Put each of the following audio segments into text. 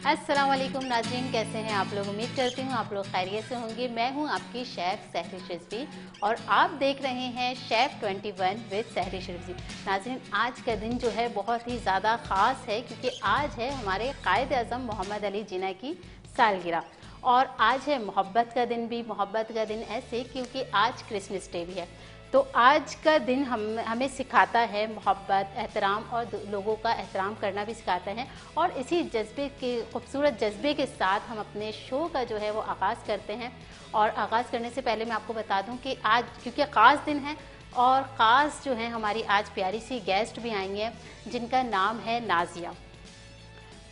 अस्सलाम वालेकुम नाज़रीन, कैसे हैं आप लोग। उम्मीद करती हूँ आप लोग खैरियत से होंगे। मैं हूँ आपकी शेफ़ सहरिश रिजवी और आप देख रहे हैं शेफ़ 21 विद सहरिश रिजवी। नाज़रीन, आज का दिन जो है बहुत ही ज़्यादा ख़ास है क्योंकि आज है हमारे कायद आज़म मोहम्मद अली जिन्ना की सालगिरह और आज है मोहब्बत का दिन भी। मोहब्बत का दिन ऐसे क्योंकि आज क्रिसमस डे भी है, तो आज का दिन हमें सिखाता है मोहब्बत, एहतराम और लोगों का एहतराम करना भी सिखाता है। और इसी जज्बे के खूबसूरत जज्बे के साथ हम अपने शो का जो है वो आगाज़ करते हैं। और आगाज़ करने से पहले मैं आपको बता दूं कि आज क्योंकि ख़ास दिन है और ख़ास जो है हमारी आज प्यारी सी गेस्ट भी आई हैं जिनका नाम है नाज़िया।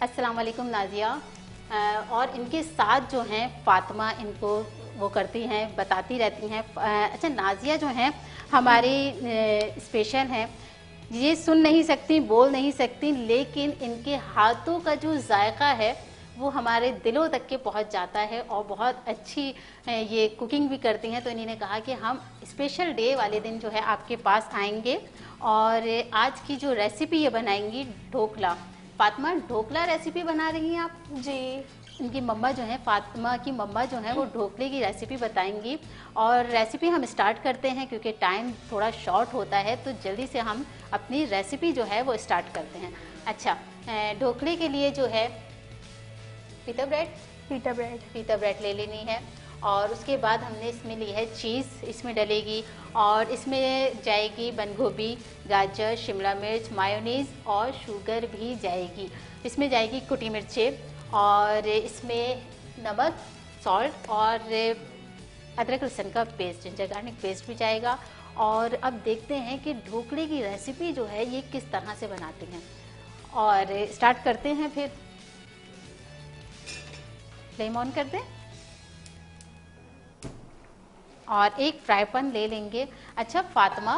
अस्सलाम वालेकुम नाज़िया। और इनके साथ जो हैं फ़ातिमा इनको वो करती हैं, बताती रहती हैं। अच्छा, नाज़िया जो हैं हमारी स्पेशल हैं, ये सुन नहीं सकती, बोल नहीं सकती, लेकिन इनके हाथों का जो जायका है वो हमारे दिलों तक के पहुंच जाता है और बहुत अच्छी ये कुकिंग भी करती हैं। तो इन्होंने कहा कि हम स्पेशल डे वाले दिन जो है आपके पास आएंगे और आज की जो रेसिपी ये बनाएंगी ढोकला। फातिमा, ढोकला रेसिपी बना रही हैं आप? जी। इनकी मम्मा जो है, फातिमा की मम्मा जो है वो ढोकले की रेसिपी बताएंगी और रेसिपी हम स्टार्ट करते हैं क्योंकि टाइम थोड़ा शॉर्ट होता है, तो जल्दी से हम अपनी रेसिपी जो है वो स्टार्ट करते हैं। अच्छा, ढोकले के लिए जो है पीटा ब्रेड ले लेनी है और उसके बाद हमने इसमें ली है चीज़, इसमें डलेगी और इसमें जाएगी बंद गोभी, गाजर, शिमला मिर्च, मायोनीज़ और शुगर भी जाएगी। इसमें जाएगी कुटी मिर्चें और इसमें नमक, सॉल्ट और अदरक लहसुन का पेस्ट, जिंजर गार्लिक पेस्ट भी जाएगा। और अब देखते हैं कि ढोकले की रेसिपी जो है ये किस तरह से बनाते हैं और स्टार्ट करते हैं। फिर फ्लेम ऑन कर दें और एक फ्राई पैन ले लेंगे। अच्छा फातिमा,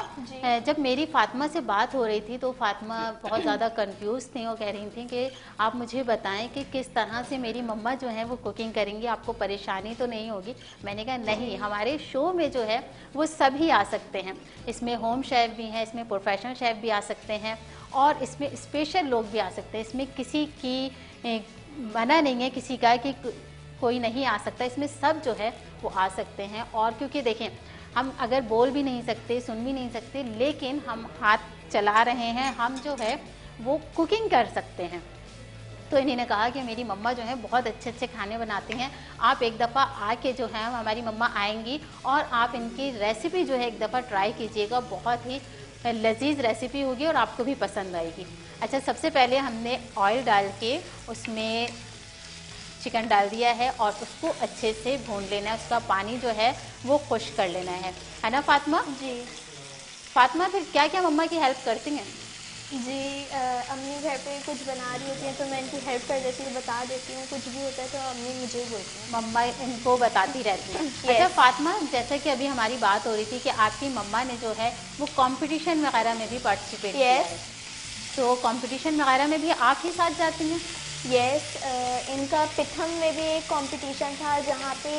जब मेरी फातिमा से बात हो रही थी तो फातिमा बहुत ज़्यादा कंफ्यूज थी और कह रही थी कि आप मुझे बताएं कि किस तरह से मेरी मम्मा जो है वो कुकिंग करेंगी, आपको परेशानी तो नहीं होगी। मैंने कहा नहीं, हमारे शो में जो है वो सभी आ सकते हैं। इसमें होम शेफ़ भी हैं, इसमें प्रोफेशनल शेफ़ भी आ सकते हैं और इसमें स्पेशल लोग भी आ सकते हैं। इसमें किसी की मना नहीं है किसी का कि कोई नहीं आ सकता, इसमें सब जो है वो आ सकते हैं। और क्योंकि देखें, हम अगर बोल भी नहीं सकते, सुन भी नहीं सकते, लेकिन हम हाथ चला रहे हैं, हम जो है वो कुकिंग कर सकते हैं। तो इन्होंने कहा कि मेरी मम्मा जो है बहुत अच्छे अच्छे खाने बनाती हैं, आप एक दफ़ा आके जो है हमारी मम्मा आएंगी और आप इनकी रेसिपी जो है एक दफ़ा ट्राई कीजिएगा, बहुत ही लजीज रेसिपी होगी और आपको भी पसंद आएगी। अच्छा, सबसे पहले हमने ऑयल डाल के उसमें चिकन डाल दिया है और उसको अच्छे से भून लेना है, उसका पानी जो है वो खुश्क कर लेना है ना फातिमा? जी। फातिमा, फिर क्या क्या मम्मा की हेल्प करती हैं? जी, अम्मी घर पे कुछ बना रही होती हैं तो मैं इनकी हेल्प कर देती हूँ, बता देती हूँ। कुछ भी होता है तो अम्मी मुझे ही बोलती हैं। मम्मा इनको बताती रहती हैं। Yes. अच्छा फातिमा, जैसा कि अभी हमारी बात हो रही थी कि आपकी मम्मा ने जो है वो कंपटीशन वगैरह में भी पार्टिसिपेट किया है, तो कंपटीशन वगैरह में भी आप ही साथ जाती हैं? यस, इनका पिथम में भी एक कंपटीशन था जहाँ पे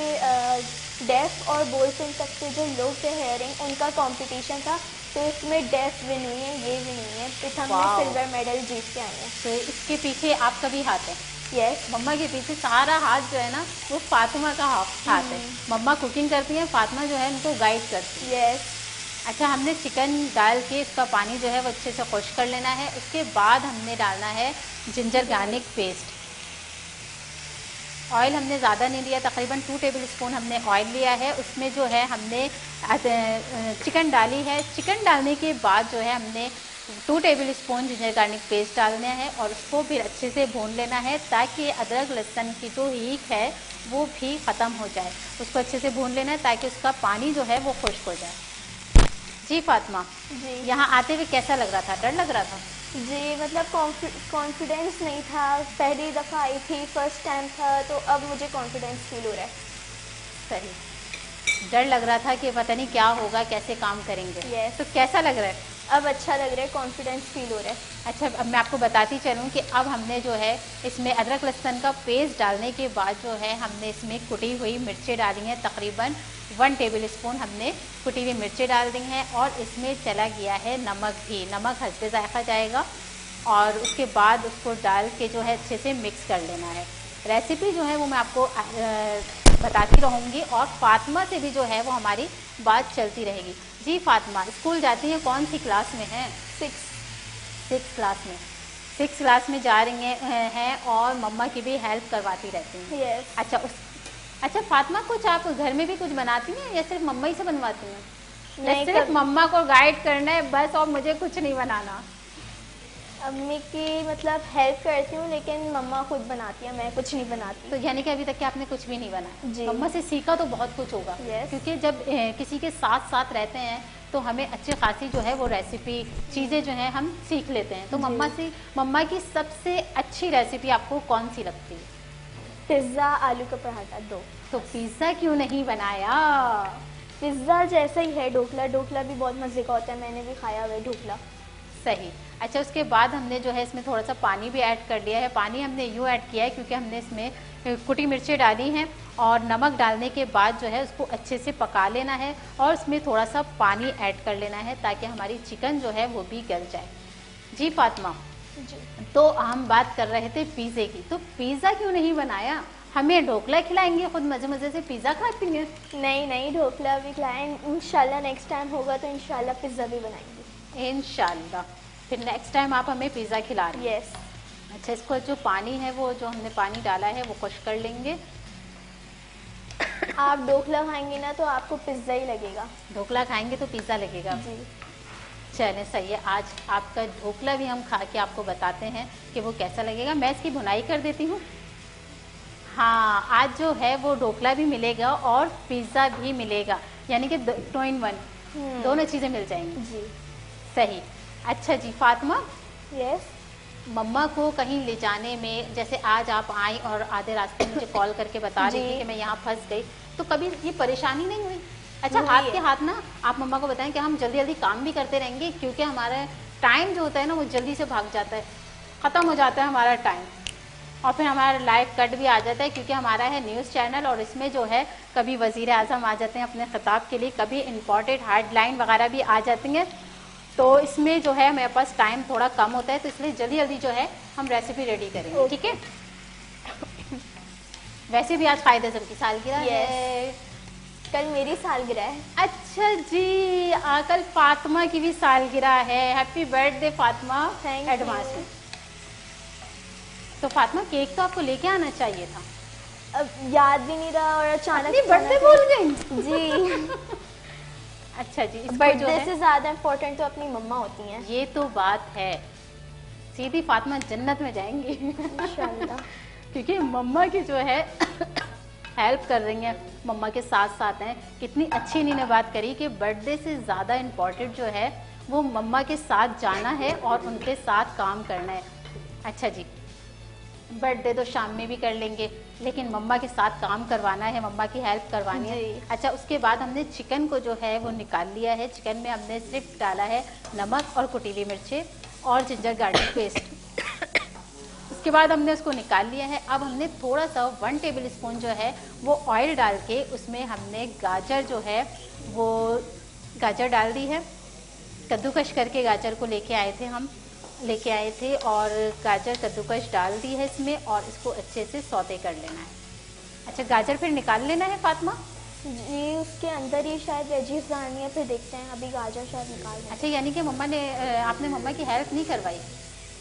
डेफ और बोल सुन सकते जो लोग थे हेयरिंग, उनका कंपटीशन था। तो इसमें डेफ विन हुई है, ये विन हुई है, पिथम में सिल्वर मेडल जीत के आई हैं। तो इसके पीछे आपका भी हाथ है? यस, मम्मा के पीछे सारा हाथ जो है ना वो फातिमा का हाथ है। मम्मा कुकिंग करती हैं, फातिमा जो है उनको गाइड करती है। यस। अच्छा, हमने चिकन डाल के इसका पानी जो है वो अच्छे से खुश्क कर लेना है। उसके बाद हमने डालना है जिंजर गार्लिक पेस्ट। ऑयल हमने ज़्यादा नहीं लिया, तकरीबन 2 टेबल स्पून हमने ऑयल लिया है। उसमें जो है हमने चिकन डाली है। चिकन डालने के बाद जो है हमने 2 table spoon ginger garlic paste डालना है और उसको फिर अच्छे से भून लेना है ताकि अदरक लहसुन की जो हीक है वो भी ख़त्म हो जाए। उसको अच्छे से भून लेना है ताकि उसका पानी जो है वो खुश्क हो जाए। जी फातिमा जी, यहाँ आते हुए कैसा लग रहा था? डर लग रहा था? जी, मतलब कॉन्फिडेंस नहीं था। पहली दफ़ा आई थी, फर्स्ट टाइम था, तो अब मुझे कॉन्फिडेंस फील हो रहा है। सही, डर लग रहा था कि पता नहीं क्या होगा, कैसे काम करेंगे। Yes. तो कैसा लग रहा है? अब अच्छा लग रहा है, कॉन्फिडेंस फील हो रहा है। अच्छा, अब मैं आपको बताती चलूँ कि अब हमने जो है इसमें अदरक लहसुन का पेस्ट डालने के बाद जो है हमने इसमें कुटी हुई मिर्चें डाली हैं। तकरीबन 1 टेबल स्पून हमने कुटी हुई मिर्चें डाल दी हैं और इसमें चला गया है नमक भी। नमक हस्बे ज़ायक़ा जाएगा और उसके बाद उसको डाल के जो है अच्छे से मिक्स कर लेना है। रेसिपी जो है वो मैं आपको बताती रहूँगी और फातिमा से भी जो है वो हमारी बात चलती रहेगी। जी फातिमा, स्कूल जाती हैं, कौन सी क्लास में हैं? 6 क्लास में। 6 क्लास में जा रही हैं और मम्मा की भी हेल्प करवाती रहती हैं। yes. अच्छा फातिमा, कुछ आप घर में भी कुछ बनाती हैं या सिर्फ मम्मा ही से बनवाती हैं? नहीं, सिर्फ मम्मा को गाइड करना है बस और मुझे कुछ नहीं बनाना? अम्मी की मतलब हेल्प करती हूँ, लेकिन मम्मा खुद बनाती है, मैं कुछ नहीं बनाती। तो यानी कि अभी तक कि आपने कुछ भी नहीं बनाया? जी। मम्मा से सीखा तो बहुत कुछ होगा। yes. क्योंकि जब किसी के साथ साथ रहते हैं तो हमें अच्छी खासी जो है वो रेसिपी चीज़ें जो हैं हम सीख लेते हैं। तो मम्मा की सबसे अच्छी रेसिपी आपको कौन सी लगती है? पिज़्ज़ा, आलू का पराठा 2। तो पिज़्ज़ा क्यों नहीं बनाया? पिज़्ज़ा जैसा ही है, ढोकला भी बहुत मज़े का होता है, मैंने भी खाया हुआ है ढोकला। सही। अच्छा, उसके बाद हमने जो है इसमें थोड़ा सा पानी भी ऐड कर दिया है। पानी हमने यूँ ऐड किया है क्योंकि हमने इसमें कुटी मिर्चें डाली हैं और नमक डालने के बाद जो है उसको अच्छे से पका लेना है और उसमें थोड़ा सा पानी ऐड कर लेना है ताकि हमारी चिकन जो है वो भी गल जाए। जी फातिमा जी। तो हम बात कर रहे थे पिज़्ज़े की, तो पिज़्ज़ा क्यों नहीं बनाया? हमें ढोकला खिलाएंगे, खुद मज़े मज़े से पिज़्ज़ा खाती हैं। नहीं, ढोकला भी खिलाएं इंशाल्लाह, नेक्स्ट टाइम होगा तो इंशाल्लाह पिज़्ज़ा भी बनाएंगे इंशाल्लाह। फिर नेक्स्ट टाइम आप हमें पिज़्ज़ा खिला रही हैं। यस। अच्छा, इसको जो पानी है वो जो हमने पानी डाला है वो खुश कर लेंगे। आप ढोकला खाएंगे ना तो आपको पिज़्ज़ा ही लगेगा। ढोकला खाएंगे तो पिज़्ज़ा लगेगा? जी। चलें, सही है। आज आपका ढोकला भी हम खा के आपको बताते हैं कि वो कैसा लगेगा। मैं इसकी भुनाई कर देती हूँ। हाँ, आज जो है वो ढोकला भी मिलेगा और पिज़्ज़ा भी मिलेगा, यानी कि 2 in 1 दोनों चीज़ें मिल जाएंगी। जी। सही। अच्छा जी फातिमा। यस। मम्मा को कहीं ले जाने में, जैसे आज आप आई और आधे रास्ते मुझे कॉल करके बता रही थी कि मैं यहाँ फंस गई, तो कभी ये परेशानी नहीं हुई? अच्छा, हाथ के हाथ ना आप मम्मा को बताएं कि हम जल्दी जल्दी काम भी करते रहेंगे क्योंकि हमारा टाइम जो होता है ना वो जल्दी से भाग जाता है, ख़त्म हो जाता है हमारा टाइम और फिर हमारा लाइव कट भी आ जाता है क्योंकि हमारा है न्यूज़ चैनल और इसमें जो है कभी वज़ीर आज़म आ जाते हैं अपने खिताब के लिए, कभी इम्पॉर्टेंट हेडलाइन वगैरह भी आ जाती हैं, तो इसमें जो है मेरे पास टाइम थोड़ा कम होता है, तो इसलिए जल्दी जल्दी जो है हम रेसिपी रेडी करेंगे। ठीक है। वैसे भी आज कायद आज़म की सालगिरह है। कल मेरी सालगिरह है। अच्छा जी, कल फातिमा की भी सालगिरह है। हैप्पी बर्थडे फातिमा एडवांस में। तो फातिमा, केक तो आपको लेके आना चाहिए था। अब याद भी नहीं रहा और अचानक बर्थडे भूल गई। जी। अच्छा जी, बर्थडे से ज्यादा इम्पोर्टेंट तो अपनी मम्मा होती हैं। ये तो बात है। सीधी फातिमा जन्नत में जाएंगी इंशाल्लाह। क्योंकि मम्मा की जो है हेल्प कर रही हैं, मम्मा के साथ साथ हैं। कितनी अच्छी इन्होंने बात करी कि बर्थडे से ज़्यादा इम्पोर्टेंट जो है वो मम्मा के साथ जाना है और उनके साथ काम करना है। अच्छा जी, बर्थडे तो शाम में भी कर लेंगे लेकिन मम्मा के साथ काम करवाना है, मम्मा की हेल्प करवानी है। अच्छा, उसके बाद हमने चिकन को जो है वो निकाल लिया है। चिकन में हमने सिर्फ डाला है नमक और कुटी हुई मिर्चें और जिंजर गार्लिक पेस्ट। उसके बाद हमने उसको निकाल लिया है। अब हमने थोड़ा सा 1 टेबल स्पून जो है वो ऑयल डाल के उसमें हमने गाजर जो है वो गाजर डाल दी है। कद्दूकश करके गाजर को लेके आए थे और गाजर कद्दूकश डाल दी है इसमें और इसको अच्छे से सौते कर लेना है। अच्छा, गाजर फिर निकाल लेना है फातिमा? जी, उसके अंदर ही शायद वेजीज डालनी है, फिर देखते हैं। अभी गाजर शायद निकाल। अच्छा, यानी कि आपने मम्मा की हेल्प नहीं करवाई?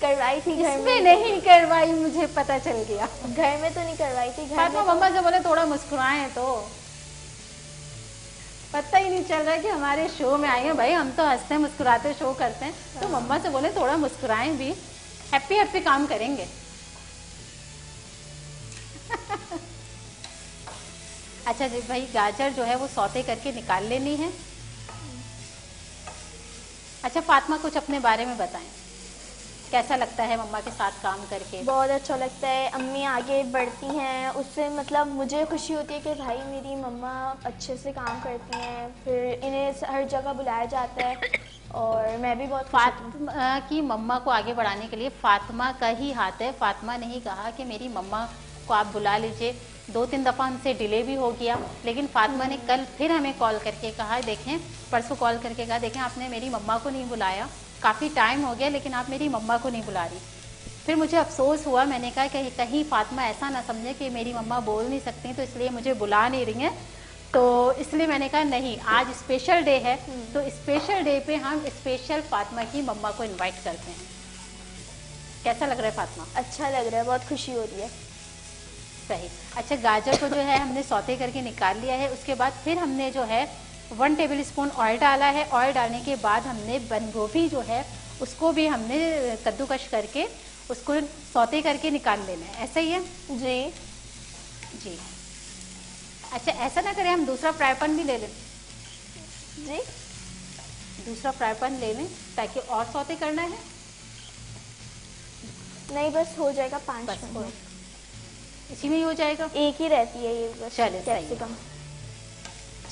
करवाई थी घर में। नहीं करवाई, मुझे पता चल गया। घर में तो नहीं करवाई थी। घर में मम्मा से बोले थोड़ा मुस्कुराएं, तो पता ही नहीं चल रहा कि हमारे शो में आए हैं। भाई, हम तो हंसते मुस्कुराते शो करते हैं, तो मम्मा से बोले थोड़ा मुस्कुराएं भी, हैप्पी हैप्पी काम करेंगे। अच्छा जी भाई, गाजर जो है वो सौते करके निकाल लेनी है। अच्छा फातिमा, कुछ अपने बारे में बताएं, कैसा लगता है मम्मा के साथ काम करके? बहुत अच्छा लगता है। अम्मी आगे बढ़ती हैं, उससे मतलब मुझे खुशी होती है कि भाई मेरी मम्मा अच्छे से काम करती हैं, फिर इन्हें हर जगह बुलाया जाता है और मैं भी बहुत फातिमा की मम्मा को आगे बढ़ाने के लिए फातिमा का ही हाथ है। फातिमा ने ही कहा कि मेरी मम्मा को आप बुला लीजिए। 2-3 दफ़ा हमसे डिले भी हो गया, लेकिन फातिमा ने कल फिर हमें कॉल करके कहा, देखें परसों कॉल करके कहा, देखें आपने मेरी मम्मा को नहीं बुलाया, काफ़ी टाइम हो गया लेकिन आप मेरी मम्मा को नहीं बुला रही। फिर मुझे अफसोस हुआ, मैंने कहा कि कहीं फातिमा ऐसा ना समझे कि मेरी मम्मा बोल नहीं सकती तो इसलिए मुझे बुला नहीं रही हैं। तो इसलिए मैंने कहा नहीं, आज स्पेशल डे है, तो स्पेशल डे पे हम स्पेशल फातिमा की मम्मा को इनवाइट करते हैं। कैसा लग रहा है फातिमा? अच्छा लग रहा है, बहुत खुशी हो रही है। सही। अच्छा, गाजर को जो है हमने सौते करके निकाल लिया है। उसके बाद फिर हमने जो है 1 टेबल स्पून ऑयल डाला है। ऑयल डालने के बाद हमने बंद गोभी जो है उसको भी हमने कद्दूकश करके उसको सौते करके निकाल लेना है। ऐसा ही है जी जी। अच्छा, ऐसा ना करें, हम दूसरा फ्राई पैन भी ले लें। जी, दूसरा फ्राई पैन ले लें ताकि और सौते करना है। नहीं बस हो जाएगा 5 बस मिनट। इसी में ही हो जाएगा। एक ही रहती है ये बस चले, सही है। कैप्सिकम।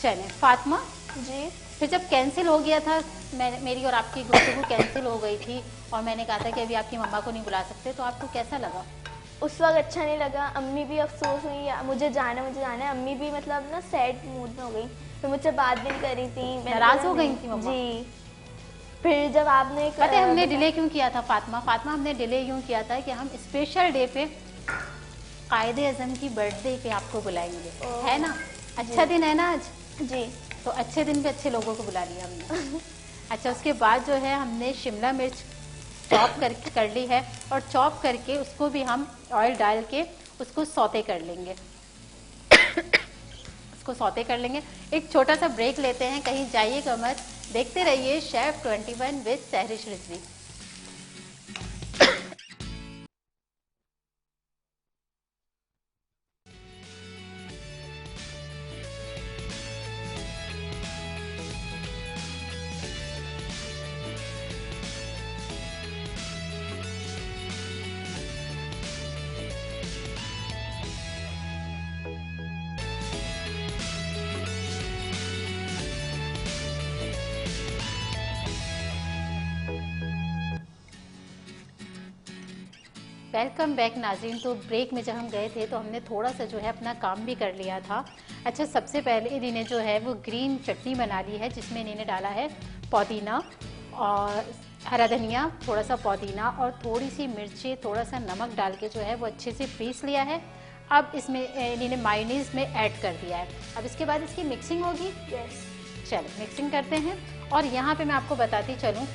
चलें फातिमा, जी, फिर जब कैंसिल हो गया था, मेरी और आपकी गुफ्तगू कैंसिल हो गई थी और मैंने कहा था कि अभी आपकी मम्मा को नहीं बुला सकते, तो आपको कैसा लगा? उस वक्त अच्छा नहीं लगा। अम्मी भी अफसोस हुई, मुझे जाना है। अम्मी भी मतलब ना सैड मूड में हो गई, तो मुझसे बात भी नहीं कर रही थी। नाराज हो गई थी मम्मा? जी। फिर जब आपने पता है हमने डिले क्यों किया था फातिमा? हमने डिले यूँ किया था कि हम स्पेशल डे पे कायदे आज़म की बर्थडे पे आपको बुलाएंगे, है ना? अच्छा दिन है ना आज? जी। तो अच्छे दिन पे अच्छे लोगों को बुला लिया हमने। अच्छा, उसके बाद जो है हमने शिमला मिर्च चॉप कर ली है और चॉप करके उसको भी हम ऑयल डाल के उसको सौते कर लेंगे। उसको सौते कर लेंगे। एक छोटा सा ब्रेक लेते हैं, कहीं जाइएगा मत, देखते रहिए chef 21 with Sahrish Rizvi. Welcome back नाज़रीन। तो ब्रेक में जब हम गए थे तो हमने थोड़ा सा जो है अपना काम भी कर लिया था। अच्छा, सबसे पहले इन्होंने जो है वो ग्रीन चटनी बना ली है, जिसमें इन्होंने डाला है पुदीना और हरा धनिया, थोड़ा सा पुदीना और थोड़ी सी मिर्ची, थोड़ा सा नमक डाल के जो है वो अच्छे से पीस लिया है। अब इसमें इन्होंने मायोनीज़ में ऐड कर दिया है। अब इसके बाद इसकी मिक्सिंग होगी। यस, चलो मिक्सिंग करते हैं। और यहाँ पे मैं आपको बताती चलूँ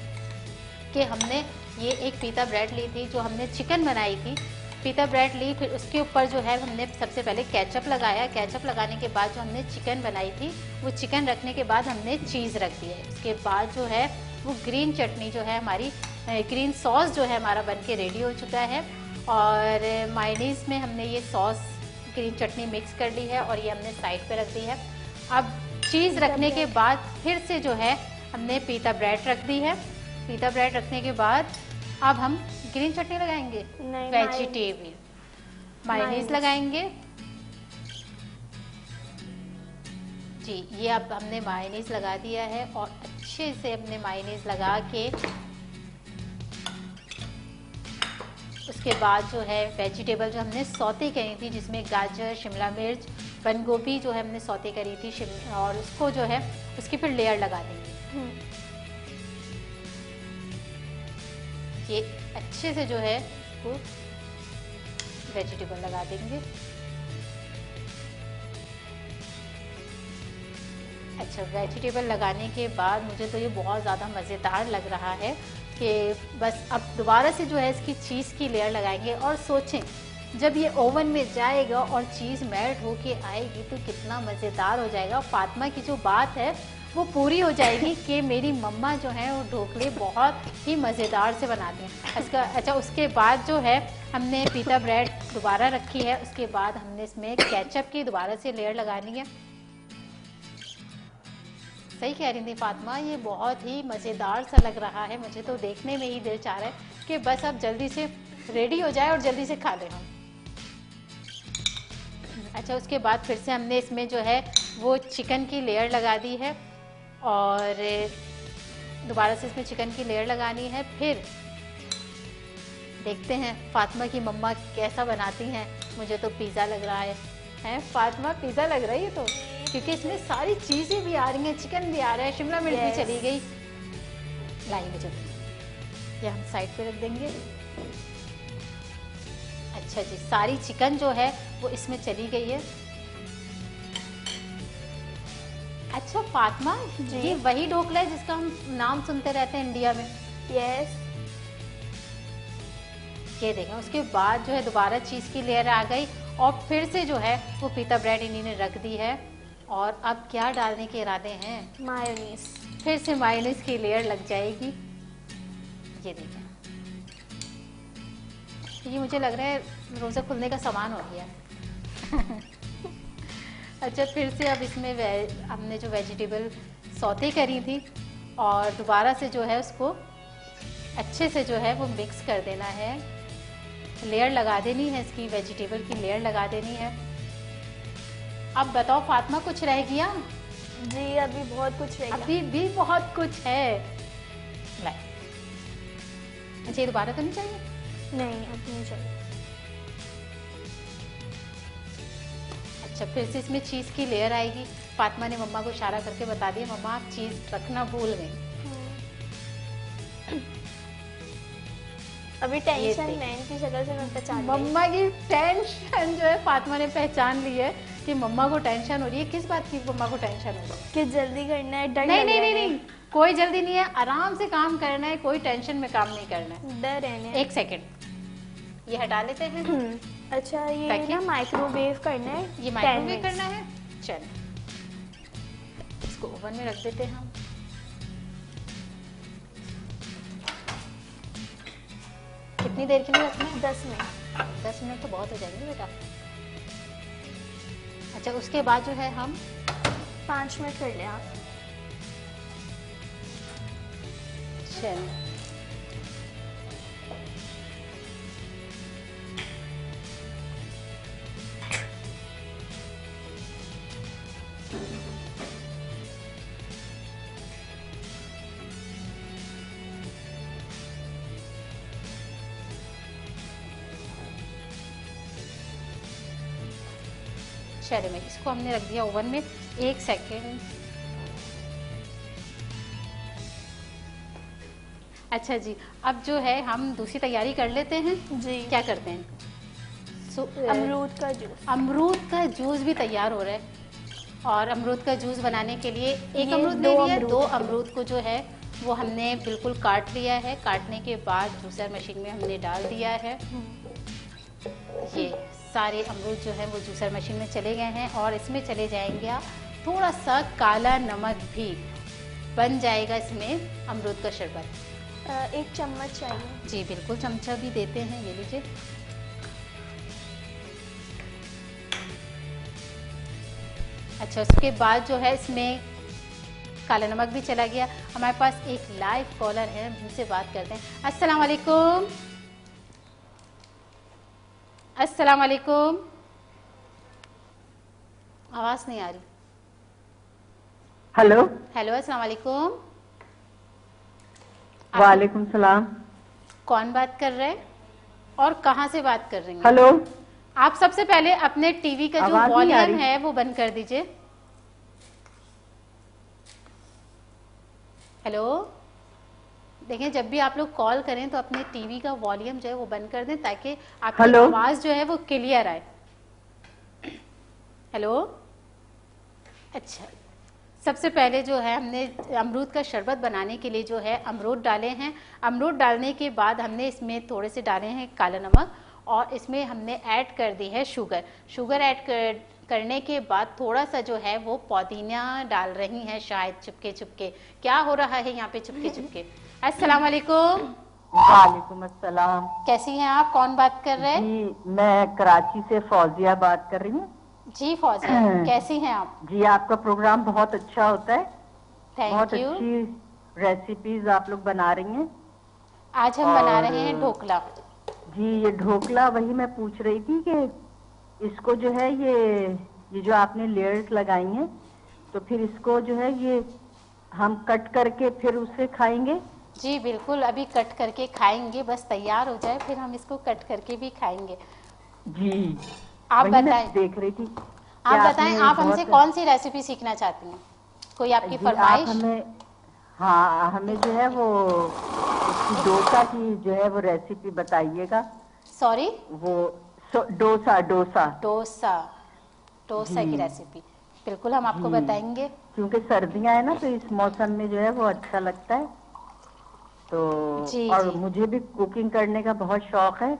कि हमने ये एक पीता ब्रेड ली थी, जो हमने चिकन बनाई थी। पीता ब्रेड ली, फिर उसके ऊपर जो है हमने सबसे पहले केचप लगाया। केचप लगाने के बाद जो हमने चिकन बनाई थी, वो चिकन रखने के बाद हमने चीज़ रख दी है। उसके बाद जो है वो ग्रीन चटनी जो है हमारी, ग्रीन सॉस जो है हमारा बन के रेडी हो चुका है। और मायोनीज़ में हमने ये सॉस ग्रीन चटनी मिक्स कर ली है और ये हमने साइड पे रख दी है। अब चीज़ रखने के बाद फिर से जो है हमने पीता ब्रेड रख दी है। पीता ब्रेड रखने के बाद अब हम ग्रीन चटनी लगाएंगे, वेजिटेबल मायोनीज लगाएंगे जी। ये अब हमने मायोनीज लगा दिया है और अच्छे से हमने मायोनीज लगा के उसके बाद जो है वेजिटेबल जो हमने सौते करी थी, जिसमें गाजर, शिमला मिर्च, बंद गोभी जो है हमने सौते करी थी, और उसको जो है उसकी फिर लेयर लगा देंगे। ये अच्छे से जो है वो वेजिटेबल लगा देंगे। अच्छा, वेजिटेबल लगाने के बाद मुझे तो ये बहुत ज़्यादा मज़ेदार लग रहा है कि बस अब दोबारा से जो है इसकी चीज़ की लेयर लगाएंगे। और सोचें जब ये ओवन में जाएगा और चीज़ मेल्ट होके आएगी तो कितना मज़ेदार हो जाएगा। फातिमा की जो बात है वो पूरी हो जाएगी कि मेरी मम्मा जो है वो ढोकले बहुत ही मज़ेदार से बनाती हैं। अच्छा, उसके बाद जो है हमने पीता ब्रेड दोबारा रखी है। उसके बाद हमने इसमें केचप की दोबारा से लेयर लगानी है। सही कह रही थी फातिमा, ये बहुत ही मज़ेदार सा लग रहा है। मुझे तो देखने में ही दिल चाह रहा है कि बस अब जल्दी से रेडी हो जाए और जल्दी से खा लें हम। अच्छा, उसके बाद फिर से हमने इसमें जो है वो चिकन की लेयर लगा दी है और दोबारा से इसमें चिकन की लेयर लगानी है। फिर देखते हैं फातिमा की मम्मा कैसा बनाती हैं। मुझे तो पिज़्ज़ा लग रहा है फातिमा, पिज़्ज़ा लग रही है तो, क्योंकि इसमें सारी चीज़ें भी आ रही हैं, चिकन भी आ रहा है, शिमला मिर्च भी चली गई। लाइए मुझे ये हम साइड पे रख देंगे। अच्छा जी, सारी चिकन जो है वो इसमें चली गई है। अच्छा फातिमा, ये वही ढोकला है जिसका हम नाम सुनते रहते हैं इंडिया में? यस। ये देखें, उसके बाद जो है दोबारा चीज़ की लेयर आ गई और फिर से जो है वो पीता ब्रेड इन्हीं रख दी है। और अब क्या डालने के इरादे हैं? मायोनीज। फिर से मायोनीज की लेयर लग जाएगी। ये देखें, ये मुझे लग रहा है रोज़ा खुलने का सामान हो गया। अच्छा, फिर से अब इसमें हमने जो वेजिटेबल सौते करी थी और दोबारा से जो है उसको अच्छे से जो है वो मिक्स कर देना है। लेयर लगा देनी है, इसकी वेजिटेबल की लेयर लगा देनी है। अब बताओ फातिमा, कुछ रह गया? जी अभी बहुत कुछ रह गया। अभी भी बहुत कुछ है। अच्छा, ये दोबारा तो नहीं चाहिए? नहीं, अब नहीं चाहिए। अच्छा, फिर से इसमें चीज़ की लेयर आएगी। फातिमा ने मम्मा को इशारा करके बता दिया, मम्मा आप चीज़ रखना भूल गई। अभी टेंशन मैन की शक्ल से मैं पहचान गई। मम्मा की टेंशन जो है फातिमा ने पहचान ली है कि मम्मा को टेंशन हो रही है। किस बात की मम्मा को टेंशन हो रही है? कि जल्दी करना है, डर नहीं नहीं नहीं नहीं, कोई जल्दी नहीं है, आराम से काम करना है, कोई टेंशन में काम नहीं करना है। डर है। एक सेकंड, ये हटा लेते हैं। अच्छा, ये ना माइक्रोवेव करना है। ये माइक्रोवेव करना है। चल, इसको ओवन में रख देते हैं हम। कितनी देर के लिए रखना है? 10 मिनट। 10 मिनट तो बहुत हो जाएंगे बेटा। अच्छा, उसके बाद जो है हम 5 मिनट कर लें आप। चल, चले में इसको हमने रख दिया ओवन में। 1 सेकेंड। अच्छा जी, अब जो है हम दूसरी तैयारी कर लेते हैं जी। क्या करते हैं? अमरूद का जूस। अमरूद का जूस भी तैयार हो रहा है। और अमरूद का जूस बनाने के लिए एक अमरूद ले लिया, 2 अमरूद को जो है वो हमने बिल्कुल काट लिया है। काटने के बाद जूसर मशीन में हमने डाल दिया है। ये सारे अमरूद जो है वो जूसर मशीन में चले गए हैं और इसमें चले जाएंगे थोड़ा सा काला नमक भी। बन जाएगा इसमें अमरूद का शरबत। 1 चम्मच चाहिए। जी बिल्कुल, चमचा भी देते हैं, ये लीजिए। अच्छा, उसके बाद जो है इसमें काला नमक भी चला गया। हमारे पास एक लाइव कॉलर है, उनसे बात करते हैं। अस्सलाम वालेकुम। अस्सलाम वालेकुम। आवाज नहीं आ रही। हेलो हेलो, अस्सलाम वालेकुम। वालेकुम सलाम। कौन बात कर रहे हैं और कहाँ से बात कर रही हैं? हेलो, आप सबसे पहले अपने टीवी का जो वॉल्यूम है वो बंद कर दीजिए। हेलो, देखें, जब भी आप लोग कॉल करें तो अपने टीवी का वॉल्यूम जो है वो बंद कर दें ताकि आपकी आवाज जो है वो क्लियर आए। हेलो। अच्छा, सबसे पहले जो है हमने अमरूद का शरबत बनाने के लिए जो है अमरूद डाले हैं। अमरूद डालने के बाद हमने इसमें थोड़े से डाले हैं काला नमक और इसमें हमने ऐड कर दी है शुगर। शुगर ऐड करने के बाद थोड़ा सा जो है वो पुदीना डाल रही हैं, शायद चुपके चुपके। क्या हो रहा है यहाँ पे चुपके चुपके? अस्सलाम वालेकुम। वालेकुम अस्सलाम। कैसी हैं आप? कौन बात कर रहे हैं? जी, मैं कराची से फौजिया बात कर रही हूँ। जी फौजिया, कैसी हैं आप? जी, आपका प्रोग्राम बहुत अच्छा होता है। Thank you. अच्छी रेसिपीज आप लोग बना रही हैं। आज हम बना रहे हैं ढोकला। जी, ये ढोकला वही मैं पूछ रही थी कि इसको जो है ये जो आपने लेयर्स लगाई हैं, तो फिर इसको जो है ये हम कट करके फिर उससे खाएंगे? जी बिल्कुल, अभी कट करके खाएंगे, बस तैयार हो जाए फिर हम इसको कट करके भी खाएंगे। जी, आप बताएं। देख रही थी। आप बताएं, आप हमसे कौन सी रेसिपी सीखना चाहती हैं? कोई आपकी फरमाइश? हमें जो है वो डोसा की जो है वो रेसिपी बताइएगा। सॉरी? वो डोसा डोसा। डोसा, डोसा की रेसिपी बिल्कुल हम आपको बताएंगे। क्योंकि सर्दियां है ना, तो इस मौसम में जो है वो अच्छा लगता है। तो जी और जी, मुझे भी कुकिंग करने का बहुत शौक है।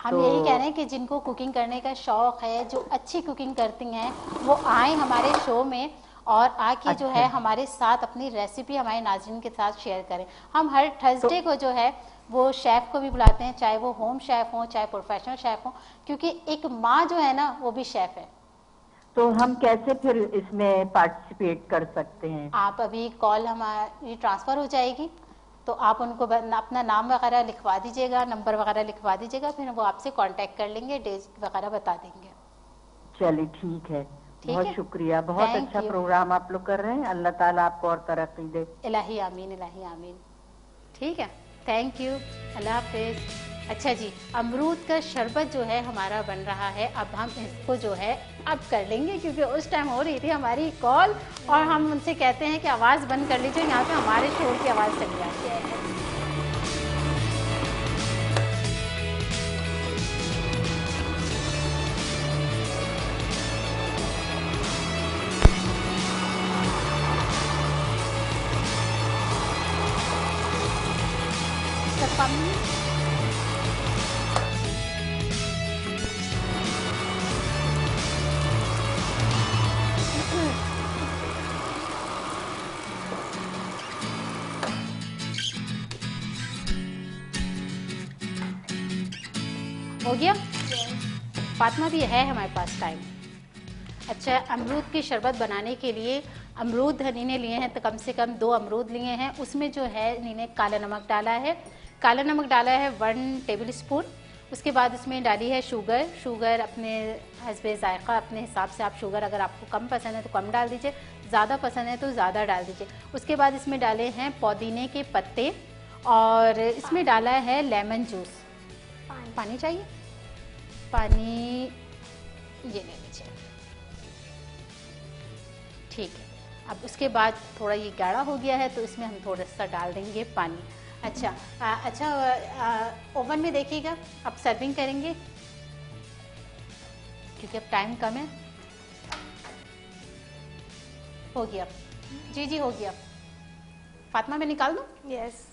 हम तो यही कह रहे हैं कि जिनको कुकिंग करने का शौक है, जो अच्छी कुकिंग करती हैं, वो आए हमारे शो में और आके जो अच्छा है हमारे साथ अपनी रेसिपी हमारे नाज़रीन के साथ शेयर करें। हम हर तो थर्सडे को जो है वो शेफ़ को भी बुलाते हैं, चाहे वो होम शेफ़ हो चाहे प्रोफेशनल शेफ़ हो, क्योंकि एक माँ जो है ना वो भी शेफ़ है। तो हम कैसे फिर इसमें पार्टिसिपेट कर सकते हैं? आप अभी कॉल हमारी ट्रांसफ़र हो जाएगी, तो आप उनको अपना नाम वगैरह लिखवा दीजिएगा, नंबर वगैरह लिखवा दीजिएगा, फिर वो आपसे कांटेक्ट कर लेंगे, डेट वगैरह बता देंगे। चलिए ठीक है। ठीक बहुत है, शुक्रिया, बहुत थैंक अच्छा यू। प्रोग्राम आप लोग कर रहे हैं। अल्लाह ताला आपको और तरक्की दे। इलाही आमीन, इलाही आमीन। ठीक है, थैंक यू, अल्लाह हाफिज़। अच्छा जी, अमरूद का शरबत जो है हमारा बन रहा है, अब हम इसको जो है अब कर लेंगे, क्योंकि उस टाइम हो रही थी हमारी कॉल और हम उनसे कहते हैं कि आवाज़ बंद कर लीजिए, यहाँ पे हमारे शोर की आवाज़ चली जाती है। तो कम हो गया। फातिमा भी है हमारे पास टाइम। अच्छा, अमरूद की शरबत बनाने के लिए अमरूद नी ने लिए हैं, तो कम से कम 2 अमरूद लिए हैं। उसमें जो है नी ने काला नमक डाला है, काला नमक डाला है 1 टेबल स्पून। उसके बाद इसमें डाली है शुगर, शुगर अपने हस्बे ज़ायक़ा, अपने हिसाब से आप शुगर अगर आपको कम पसंद है तो कम डाल दीजिए, ज़्यादा पसंद है तो ज़्यादा डाल दीजिए। उसके बाद इसमें डाले हैं पुदीने के पत्ते और इसमें डाला है लेमन जूस। पानी चाहिए, पानी ये ले लीजिए। ठीक है, अब उसके बाद थोड़ा ये गाढ़ा हो गया है तो इसमें हम थोड़ा सा डाल देंगे पानी। अच्छा ओवन में देखिएगा, अब सर्विंग करेंगे क्योंकि अब टाइम कम है। हो गया जी जी, हो गया। फातिमा मैं निकाल दूँ? यस।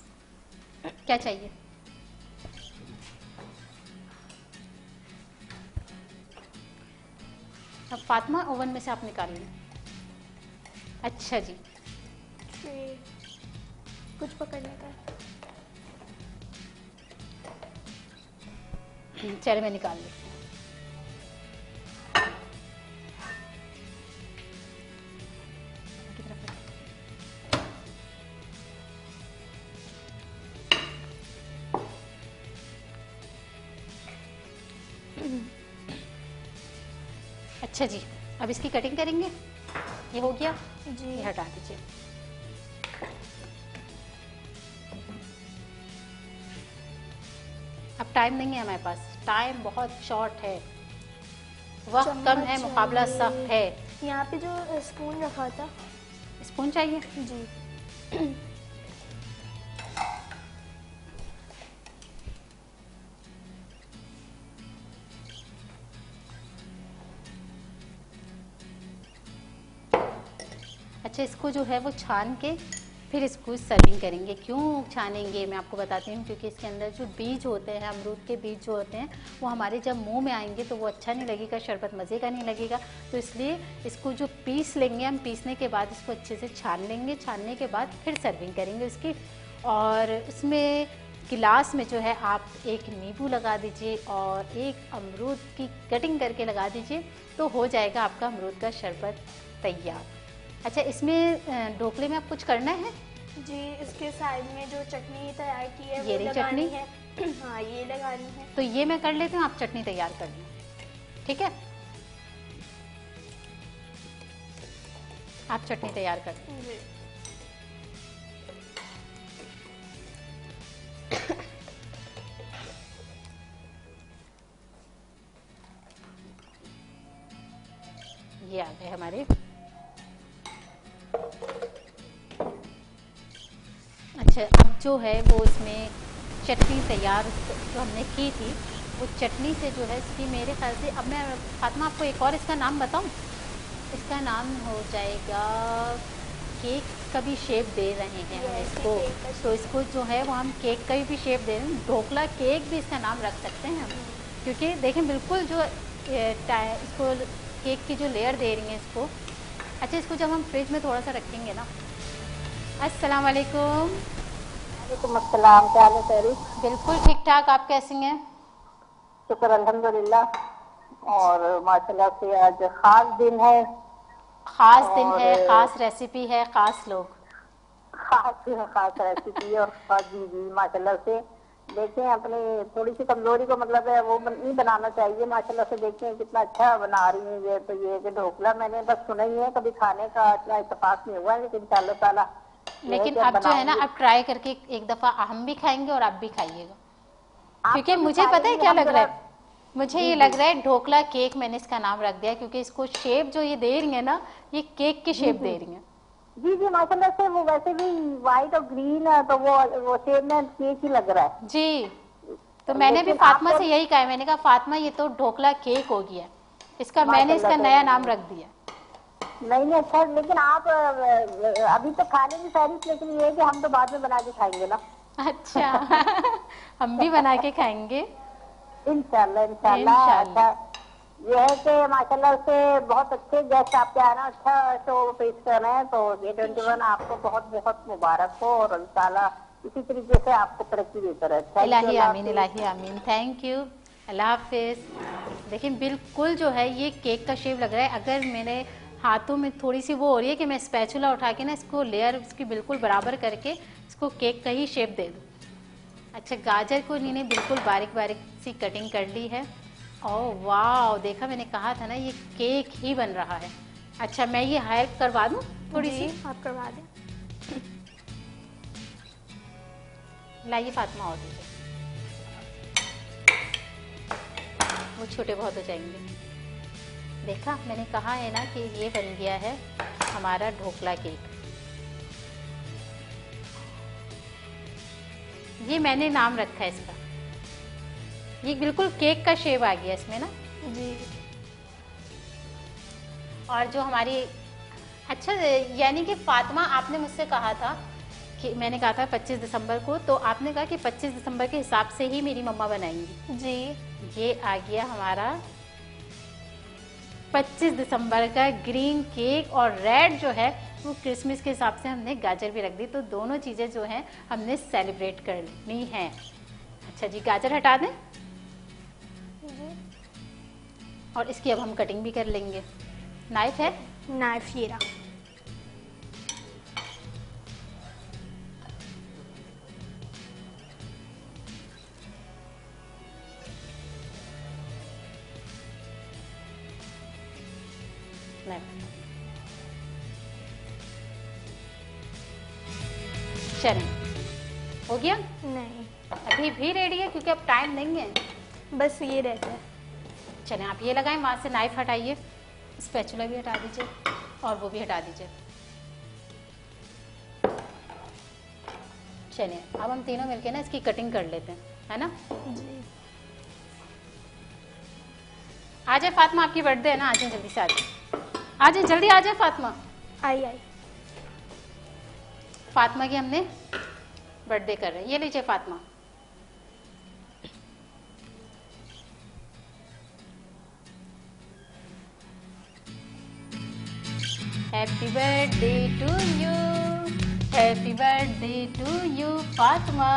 क्या चाहिए? अब फातिमा ओवन में से आप निकालिए। अच्छा जी, कुछ पकड़ने का। चलिए मैं निकाल लेती हूँ। अच्छा जी, अब इसकी कटिंग करेंगे। ये हो गया जी। ये हटा दीजिए। अब टाइम नहीं है हमारे पास, टाइम बहुत शॉर्ट है, वक्त कम है, मुकाबला सख्त है। यहाँ पे जो स्पून रखा था, स्पून चाहिए जी। अच्छा, इसको जो है वो छान के फिर इसको सर्विंग करेंगे। क्यों छानेंगे मैं आपको बताती हूँ, क्योंकि इसके अंदर जो बीज होते हैं, अमरूद के बीज जो होते हैं, वो हमारे जब मुंह में आएंगे तो वो अच्छा नहीं लगेगा, शरबत मज़े का नहीं लगेगा। तो इसलिए इसको जो पीस लेंगे हम, पीसने के बाद इसको अच्छे से छान लेंगे, छानने के बाद फिर सर्विंग करेंगे इसकी। और उसमें गिलास में जो है आप एक नींबू लगा दीजिए और एक अमरूद की कटिंग करके लगा दीजिए, तो हो जाएगा आपका अमरूद का शरबत तैयार। अच्छा, इसमें ढोकले में आप कुछ करना है? जी, इसके साइड में जो चटनी तैयार की है ये वो रही लगानी चटनी? है। हाँ, ये लगानी है। तो ये मैं कर लेती हूँ, आप चटनी तैयार कर लें। ठीक है, आप चटनी तैयार कर लें। जी। ये आ गए हमारे। अच्छा, अब जो है वो इसमें चटनी तैयार जो हमने की थी वो चटनी से जो है इसकी मेरे ख्याल से, अब मैं फातिमा आपको एक और इसका नाम बताऊं, इसका नाम हो जाएगा, केक का भी शेप दे रहे हैं हम इसको, तो इसको जो है वो हम केक का भी शेप दे रहे हैं, ढोकला केक भी इसका नाम रख सकते हैं हम, क्योंकि देखें बिल्कुल जो इसको केक की जो लेयर दे रही हैं इसको। अच्छा, इसको जब हम फ्रिज में थोड़ा सा रखेंगे ना। अस्सलाम वालेकुम। वालेकुम अस्सलाम, क्या हाल है सैरी? बिल्कुल ठीक ठाक, आप कैसी हैं? शुक्र अल्हम्दुलिल्लाह। और माशाल्लाह से आज खास दिन है, खास रेसिपी है, खास लोग, खास रेसिपी और खास जी माशाल्लाह से। देखें अपनी थोड़ी सी कमजोरी को मतलब है वो नहीं बनाना चाहिए, माशाल्लाह से देखें कितना अच्छा बना रही है ये। तो ये कि ढोकला मैंने बस सुना ही है, कभी खाने का इतना इत्तेफाक नहीं हुआ, लेकिन इंशाअल्लाह ताला लेकिन अब जो है ना, अब ट्राई करके एक दफा हम भी खाएंगे और आप भी खाइएगा, क्योंकि मुझे पता है क्या लग रहा है, मुझे ये लग रहा है ढोकला केक मैंने इसका नाम रख दिया, क्योंकि इसको शेप जो ये दे रही है ना, ये केक की शेप दे रही है। जी माशाल्लाह से। वो वैसे भी व्हाइट और ग्रीन है, तो वो शेप में केक ही लग रहा है जी। तो मैंने भी फातिमा से यही कहा, मैंने कहा फातिमा ये तो ढोकला केक हो गया, इसका मैंने इसका नया नाम रख दिया। नहीं अच्छा, लेकिन आप अभी तो खा लेंगे सारी, लेकिन ये है कि हम तो बाद में बना के खाएंगे ना। अच्छा हम भी बना के खाएंगे इंशाल्लाह। अच्छा, ये है कि माशाल्लाह से बहुत अच्छे गेस्ट आपके आना, अच्छा शो पेश कर रहे हैं, तो A21 आपको बहुत बहुत मुबारक हो और अल्लाह ताला इसी तरीके से आपको तरक्की देता रहे। इलाही आमीन, इलाही आमीन। थैंक यू, अल्लाह हाफिज। देखिए बिल्कुल जो है ये केक का शेप लग रहा है। अगर मेरे हाथों में थोड़ी सी वो हो रही है कि मैं स्पैचुला उठा के ना इसको लेयर इसकी बिल्कुल बराबर करके इसको केक का ही शेप दे दूँ। अच्छा, गाजर को इन्होंने बिल्कुल बारीक बारीक सी कटिंग कर ली है। ओह वाह, देखा मैंने कहा था ना ये केक ही बन रहा है। अच्छा, मैं ये हेल्प करवा दूँ थोड़ी सी? आप करवा दें। लाइए फातिमा, और दीजिए, वो छोटे बहुत हो जाएंगे। देखा, मैंने कहा है ना कि ये बन गया है हमारा ढोकला केक। ये मैंने नाम रखा है इसका, ये बिल्कुल केक का शेप आ गया इसमें ना जी। और जो हमारी, अच्छा यानी कि फातिमा आपने मुझसे कहा था कि, मैंने कहा था 25 दिसंबर को, तो आपने कहा कि 25 दिसंबर के हिसाब से ही मेरी मम्मा बनाएंगी। जी। ये आ गया हमारा 25 दिसंबर का ग्रीन केक, और रेड जो है वो क्रिसमस के हिसाब से हमने गाजर भी रख दी, तो दोनों चीज़ें जो हैं हमने सेलिब्रेट करनी है। अच्छा जी, गाजर हटा दें और इसकी अब हम कटिंग भी कर लेंगे। नाइफ है? नाइफ ये रहा। चलें, हो गया? नहीं, अभी भी रेडी है, क्योंकि अब टाइम नहीं है, बस ये रहता है। चलें आप ये लगाएं, वहाँ से नाइफ हटाइए, स्पैचुला भी हटा दीजिए और वो भी हटा दीजिए। चलिए अब हम तीनों मिलके ना इसकी कटिंग कर लेते हैं, है ना? जी। आ जाए फातिमा, आपकी बर्थडे है ना, आ जाए जल्दी से, आ जाए जल्दी, आ जाए फातिमा। आई। फातिमा की हमने बर्थडे कर रहे हैं, ये लीजिए Fatima. Happy birthday to you, happy birthday to you Fatima.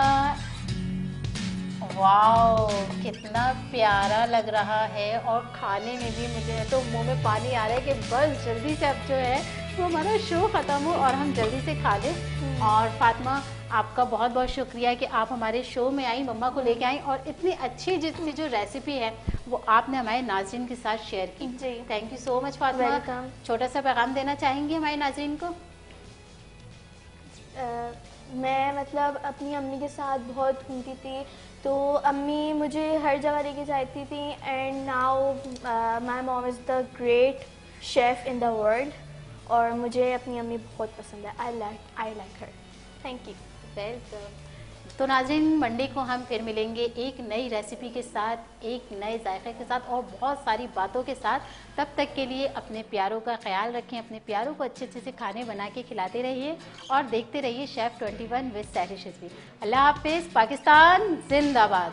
Wow, कितना प्यारा लग रहा है, और खाने में भी मुझे तो मुंह में पानी आ रहा है कि बस जल्दी से अब जो है वो हमारा शो ख़त्म हो और हम जल्दी से खा लें। और फातिमा, आपका बहुत बहुत शुक्रिया कि आप हमारे शो में आई, मम्मा को लेके आई, और इतनी अच्छी जितनी जो रेसिपी है वो आपने हमारे नाज़रीन के साथ शेयर की। जी, thank you so much Fatima. Welcome. छोटा सा पैगाम देना चाहेंगी हमारे नाज़रीन को? मैं मतलब अपनी अम्मी के साथ बहुत घूमती थी, तो अम्मी मुझे हर जगह लेके जाती थी, and now my mom is the great chef in the world, और मुझे अपनी अम्मी बहुत पसंद है। I like her. Thank you. Welcome तो नाज़रीन, मंडे को हम फिर मिलेंगे एक नई रेसिपी के साथ, एक नए जायके के साथ और बहुत सारी बातों के साथ। तब तक के लिए अपने प्यारों का ख्याल रखें, अपने प्यारों को अच्छे अच्छे से खाने बना के खिलाते रहिए और देखते रहिए शेफ 21 विद सहरिश रिजवी। अल्लाह हाफिज़। पाकिस्तान जिंदाबाद।